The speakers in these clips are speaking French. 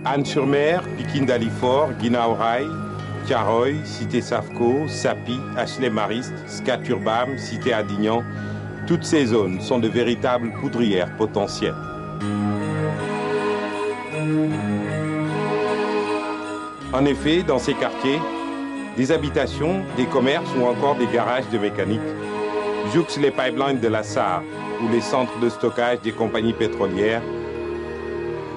Anne-sur-Mer, Pikine-Dalifort, Guinaouraï, Thiaroye, Cité Safco, Sapi, Ashley-Mariste, Scat-Urbam, Cité Adignan, toutes ces zones sont de véritables poudrières potentielles. En effet, dans ces quartiers, des habitations, des commerces ou encore des garages de mécanique jouxtent les pipelines de la SAR ou les centres de stockage des compagnies pétrolières,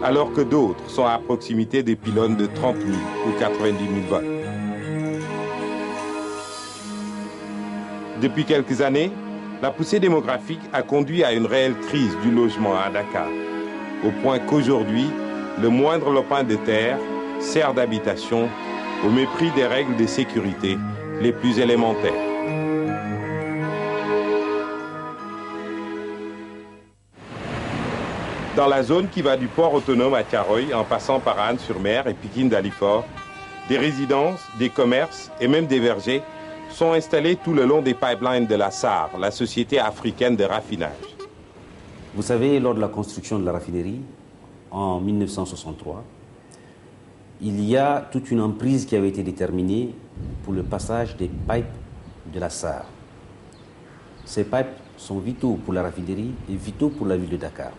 alors que d'autres sont à proximité des pylônes de 30 000 ou 90 000 volts. Depuis quelques années, la poussée démographique a conduit à une réelle crise du logement à Dakar, au point qu'aujourd'hui, le moindre lopin de terre sert d'habitation au mépris des règles de sécurité les plus élémentaires. Dans la zone qui va du port autonome à Thiaroye en passant par Anne-sur-Mer et Pikine-Dalifort, des résidences, des commerces et même des vergers sont installés tout le long des pipelines de la SAR, la Société africaine de raffinage. Vous savez, lors de la construction de la raffinerie, en 1963, il y a toute une emprise qui avait été déterminée pour le passage des pipes de la SAR. Ces pipes sont vitaux pour la raffinerie et vitaux pour la ville de Dakar.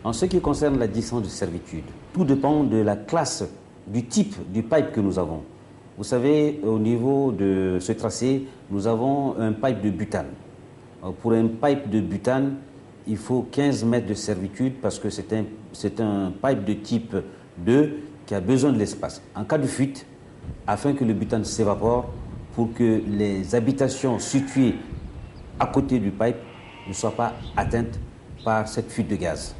En ce qui concerne la distance de servitude, tout dépend de la classe, du type du pipe que nous avons. Vous savez, au niveau de ce tracé, nous avons un pipe de butane. Pour un pipe de butane, il faut 15 mètres de servitude parce que c'est un pipe de type 2 qui a besoin de l'espace. En cas de fuite, afin que le butane s'évapore, pour que les habitations situées à côté du pipe ne soient pas atteintes par cette fuite de gaz.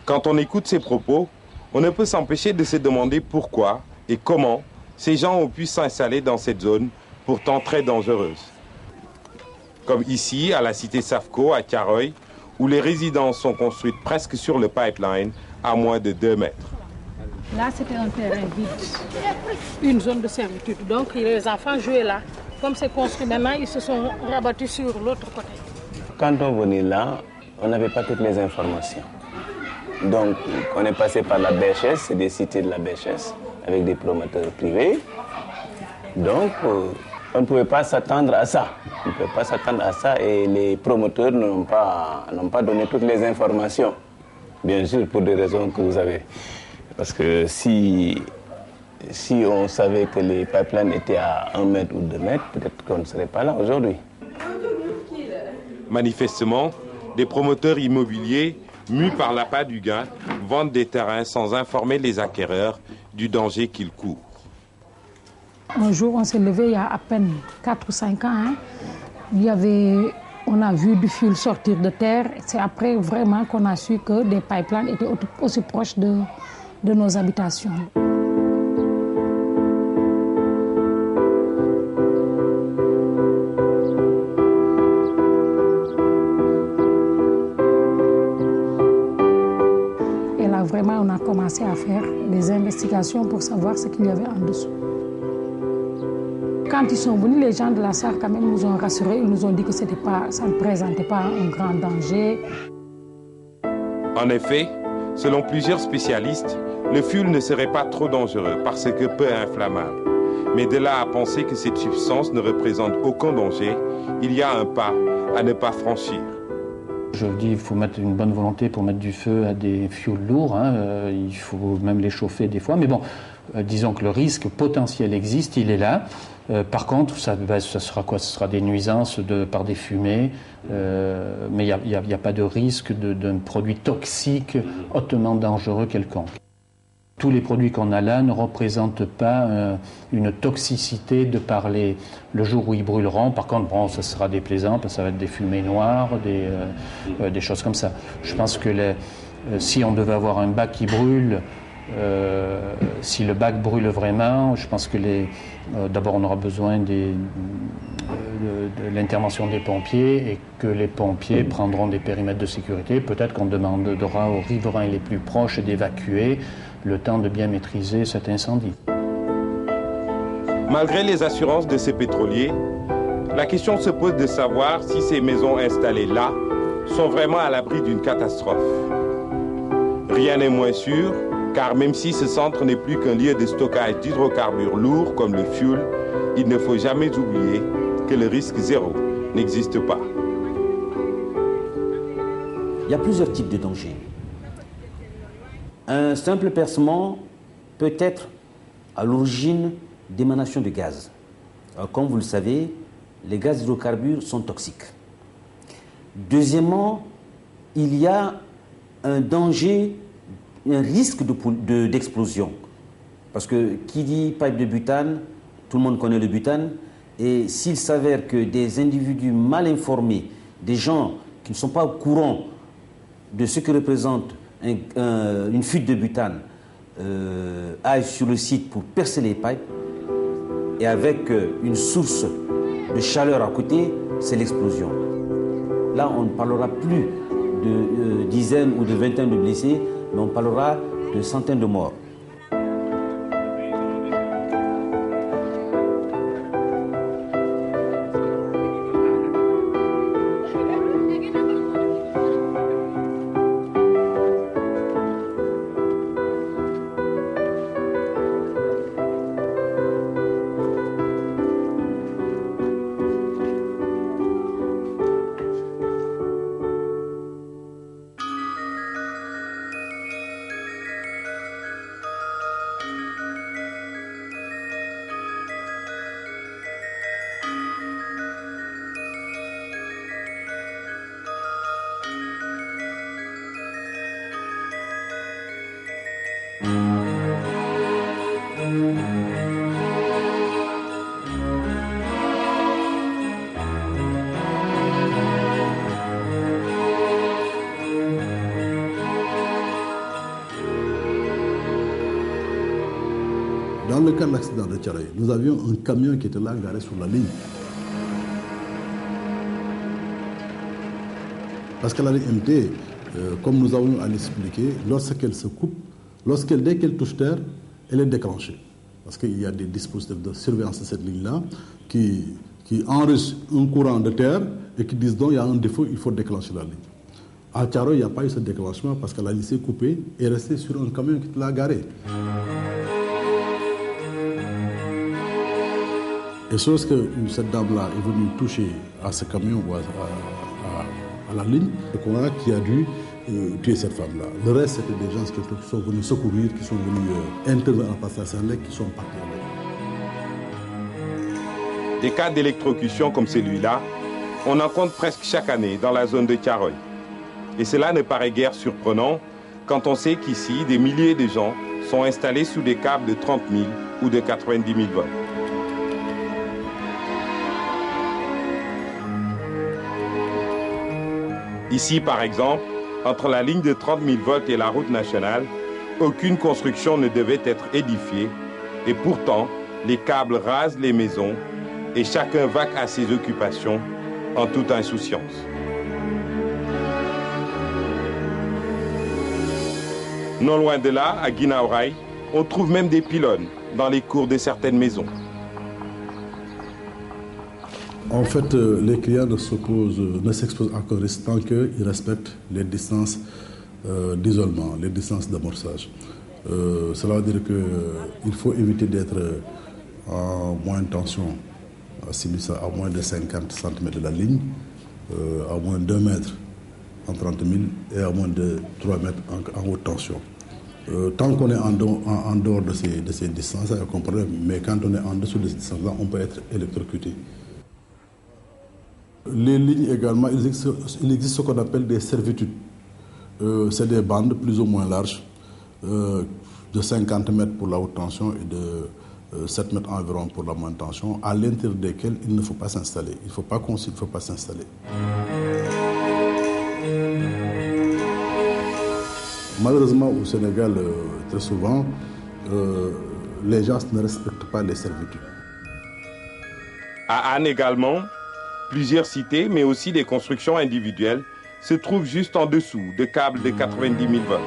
Quand on écoute ces propos, on ne peut s'empêcher de se demander pourquoi et comment ces gens ont pu s'installer dans cette zone, pourtant très dangereuse. Comme ici, à la cité Safco, à Thiaroye, où les résidences sont construites presque sur le pipeline, à moins de 2 mètres. Là, c'était un terrain vide, une zone de servitude. Donc, les enfants jouaient là. Comme c'est construit maintenant, ils se sont rabattus sur l'autre côté. Quand on venait là, on n'avait pas toutes les informations. Donc, on est passé par la BHS, c'est des cités de la BHS, avec des promoteurs privés. Donc, on ne pouvait pas s'attendre à ça. On ne pouvait pas s'attendre à ça et les promoteurs n'ont pas donné toutes les informations. Bien sûr, pour des raisons que vous avez. Parce que si on savait que les pipelines étaient à 1 mètre ou 2 mètres, peut-être qu'on ne serait pas là aujourd'hui. Manifestement, des promoteurs immobiliers mus par l'appât du gain, vendent des terrains sans informer les acquéreurs du danger qu'ils courent. Un jour, on s'est levé il y a à peine 4 ou 5 ans. On a vu du fil sortir de terre. C'est après vraiment qu'on a su que des pipelines étaient aussi proches de nos habitations. Vraiment, on a commencé à faire des investigations pour savoir ce qu'il y avait en dessous. Quand ils sont venus, les gens de la SAR quand même nous ont rassurés. Ils nous ont dit que ça ne présentait pas un grand danger. En effet, selon plusieurs spécialistes, le fioul ne serait pas trop dangereux parce que peu inflammable. Mais de là à penser que cette substance ne représente aucun danger, il y a un pas à ne pas franchir. Je dis qu'il faut mettre une bonne volonté pour mettre du feu à des fioul lourds. Il faut même les chauffer des fois. Mais bon, disons que le risque potentiel existe, il est là. Par contre, ça sera quoi? Ce sera des nuisances par des fumées. Mais il n'y a pas de risque d'un produit toxique hautement dangereux quelconque. Tous les produits qu'on a là ne représentent pas une toxicité de par le jour où ils brûleront. Par contre, bon, ça sera déplaisant parce que ça va être des fumées noires, des choses comme ça. Je pense que si on devait avoir un bac qui brûle, si le bac brûle vraiment, je pense que d'abord on aura besoin de l'intervention des pompiers et que les pompiers prendront des périmètres de sécurité. Peut-être qu'on demandera aux riverains les plus proches d'évacuer le temps de bien maîtriser cet incendie. Malgré les assurances de ces pétroliers, la question se pose de savoir si ces maisons installées là sont vraiment à l'abri d'une catastrophe. Rien n'est moins sûr, car même si ce centre n'est plus qu'un lieu de stockage d'hydrocarbures lourds comme le fioul, il ne faut jamais oublier que le risque zéro n'existe pas. Il y a plusieurs types de dangers. Un simple percement peut être à l'origine d'émanation de gaz. Alors, comme vous le savez, les gaz hydrocarbures sont toxiques. Deuxièmement, il y a un danger, un risque d'explosion. Parce que qui dit pipe de butane, tout le monde connaît le butane, et s'il s'avère que des individus mal informés, des gens qui ne sont pas au courant de ce que représente une fuite de butane, aillent sur le site pour percer les pipes, et avec une source de chaleur à côté, c'est l'explosion. Là, on ne parlera plus de dizaines ou de vingtaines de blessés, mais on parlera de centaines de morts. Dans le cas de l'accident de Thiaroye, nous avions un camion qui était là, garé sur la ligne. Parce que la ligne MT, comme nous avons à l'expliquer, lorsqu'elle se coupe, dès qu'elle touche terre, elle est déclenchée. Parce qu'il y a des dispositifs de surveillance de cette ligne-là qui enregistrent un courant de terre et qui disent donc il y a un défaut, il faut déclencher la ligne. À Thiaroye, il n'y a pas eu ce déclenchement parce que la ligne s'est coupée et est restée sur un camion qui était là garé. Et chose que cette dame-là est venue toucher à ce camion ou à la ligne, le courant qui a dû tuer cette femme-là. Le reste, c'était des gens qui sont venus secourir, qui sont venus intervenir en passage à qui sont partis avec. Des cas d'électrocution comme celui-là, on en compte presque chaque année dans la zone de Thiaroye. Et cela ne paraît guère surprenant quand on sait qu'ici, des milliers de gens sont installés sous des câbles de 30 000 ou de 90 000 volts. Ici, par exemple, entre la ligne de 30 000 volts et la route nationale, aucune construction ne devait être édifiée. Et pourtant, les câbles rasent les maisons et chacun vaque à ses occupations en toute insouciance. Non loin de là, à Guinaw Rail, on trouve même des pylônes dans les cours de certaines maisons. En fait, les clients ne s'exposent à aucun risque tant qu'ils respectent les distances d'isolement, les distances d'amorçage. Cela veut dire qu'il faut éviter d'être en moindre tension, à moins de 50 cm de la ligne, à moins de 2 mètres en 30 000 et à moins de 3 mètres en haute tension. Tant qu'on est en dehors de ces distances, il n'y a aucun problème. Mais quand on est en dessous de ces distances-là, on peut être électrocuté. Les lignes également, il existe ce qu'on appelle des servitudes. C'est des bandes plus ou moins larges, de 50 mètres pour la haute tension et de 7 mètres environ pour la moyenne tension, à l'intérieur desquelles il ne faut pas s'installer. Il ne faut pas construire, il ne faut pas s'installer. Malheureusement, au Sénégal, très souvent, les gens ne respectent pas les servitudes. À Anne également, plusieurs cités, mais aussi des constructions individuelles, se trouvent juste en dessous de câbles de 90 000 volts.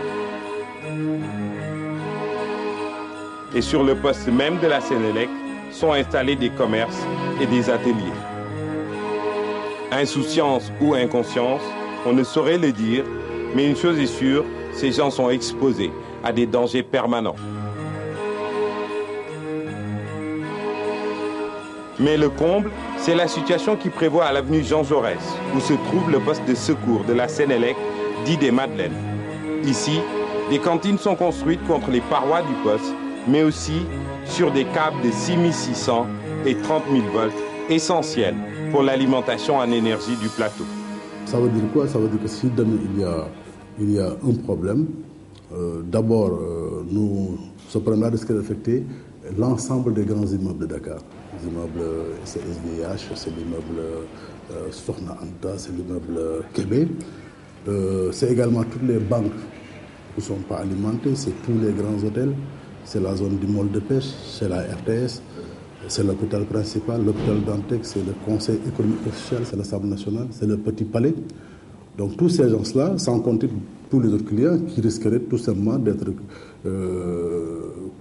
Et sur le poste même de la Sénélec sont installés des commerces et des ateliers. Insouciance ou inconscience, on ne saurait le dire, mais une chose est sûre, ces gens sont exposés à des dangers permanents. Mais le comble, c'est la situation qui prévaut à l'avenue Jean Jaurès, où se trouve le poste de secours de la Sénélec, dit des Madeleines. Ici, des cantines sont construites contre les parois du poste, mais aussi sur des câbles de 6600 et 30 000 volts, essentiels pour l'alimentation en énergie du plateau. Ça veut dire quoi? Ça veut dire que si demain il y a un problème, d'abord, ce problème-là risque d'affecter l'ensemble des grands immeubles de Dakar. Les immeubles, c'est SDH, c'est l'immeuble Sokhna Anta, c'est l'immeuble Kébé. C'est également toutes les banques qui ne sont pas alimentées, c'est tous les grands hôtels, c'est la zone du mall de pêche, c'est la RTS, c'est l'hôpital principal, l'hôpital Dantec, c'est le Conseil économique et social, c'est l'Assemblée nationale, c'est le Petit Palais. Donc tous ces gens-là, sans compter tous les autres clients qui risqueraient tout simplement d'être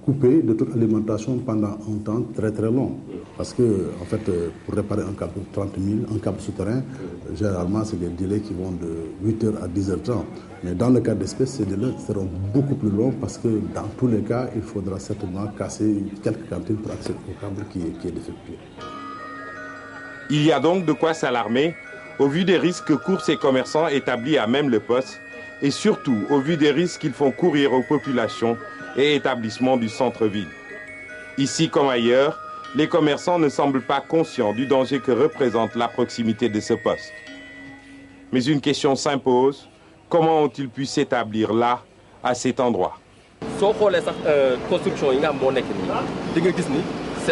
coupés de toute alimentation pendant un temps très très long. Parce que, en fait, pour réparer un câble de 30 000, un câble souterrain, généralement, c'est des délais qui vont de 8h à 10h30. Mais dans le cas d'espèce, ces délais seront beaucoup plus longs parce que, dans tous les cas, il faudra certainement casser quelques cantines pour accéder au câble qui est défectueux. Il y a donc de quoi s'alarmer au vu des risques que courent ces commerçants établis à même le poste et surtout au vu des risques qu'ils font courir aux populations et établissements du centre-ville. Ici comme ailleurs, les commerçants ne semblent pas conscients du danger que représente la proximité de ce poste. Mais une question s'impose, comment ont-ils pu s'établir là, à cet endroit? Ce n'est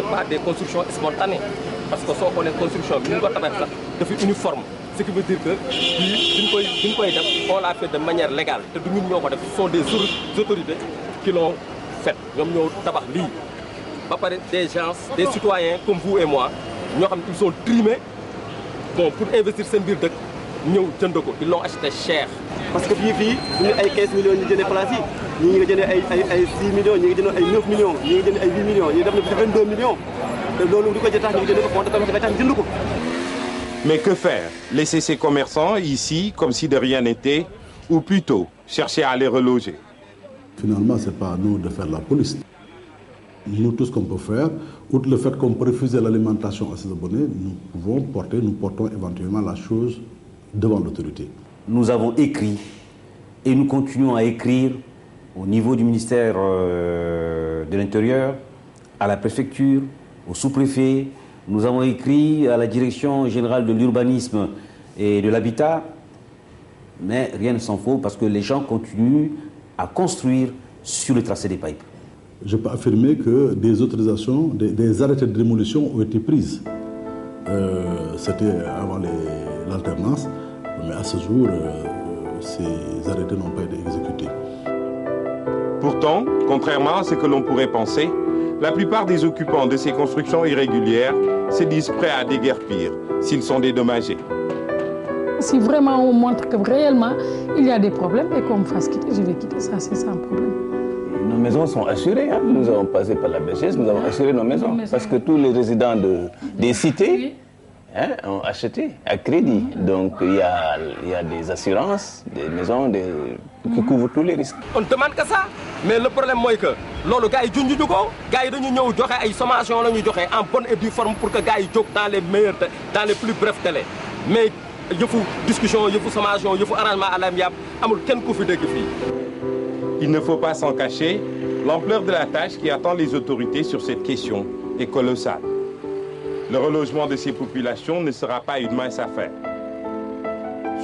pas des constructions spontanées. Parce que si on a une construction, c'est uniforme. Ce qui veut dire que on l'a fait de manière légale. Ce sont des autorités qui l'ont fait. Des gens, des citoyens comme vous et moi, ils sont trimés pour investir ces biens. Ils l'ont acheté cher. Parce que ici, il y a 15 millions de places, il y a 6 millions, il y a 9 millions, il y a 8 millions, il y a 22 millions. Mais que faire? Laisser ces commerçants ici comme si de rien n'était, ou plutôt chercher à les reloger? Finalement, ce n'est pas à nous de faire la police. Nous, tout ce qu'on peut faire, outre le fait qu'on peut refuser l'alimentation à ces abonnés, nous portons éventuellement la chose devant l'autorité. Nous avons écrit et nous continuons à écrire au niveau du ministère de l'Intérieur, à la préfecture, au sous-préfet. Nous avons écrit à la direction générale de l'urbanisme et de l'habitat, mais rien ne s'en faut parce que les gens continuent à construire sur le tracé des pipes. Je peux affirmer que des autorisations, des arrêtés de démolition ont été prises. C'était avant l'alternance, mais à ce jour, ces arrêtés n'ont pas été exécutés. Pourtant, contrairement à ce que l'on pourrait penser, la plupart des occupants de ces constructions irrégulières se disent prêts à déguerpir s'ils sont dédommagés. Si vraiment on montre que réellement il y a des problèmes et qu'on me fasse quitter, je vais quitter ça, c'est sans problème. Nos maisons sont assurées. Hein. Nous avons passé par la BHS, nous avons assuré nos maisons. Parce que tous les résidents des cités ont acheté à crédit. Donc il y a des assurances, des maisons qui couvrent tous les risques. On ne demande que ça. Mais le problème, c'est que les gars, ils ont des sommations en bonne et due forme pour que les gars jouent dans les meilleurs, dans les plus brefs délais. Mais il y a des discussions, il y a des sommations, il y a des arrangements à l'amiable. Il ne faut pas s'en cacher, l'ampleur de la tâche qui attend les autorités sur cette question est colossale. Le relogement de ces populations ne sera pas une mince affaire.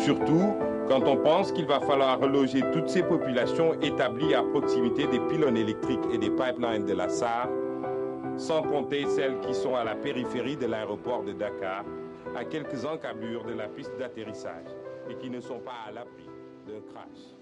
Surtout quand on pense qu'il va falloir reloger toutes ces populations établies à proximité des pylônes électriques et des pipelines de la SAR, sans compter celles qui sont à la périphérie de l'aéroport de Dakar, à quelques encablures de la piste d'atterrissage et qui ne sont pas à l'abri d'un crash.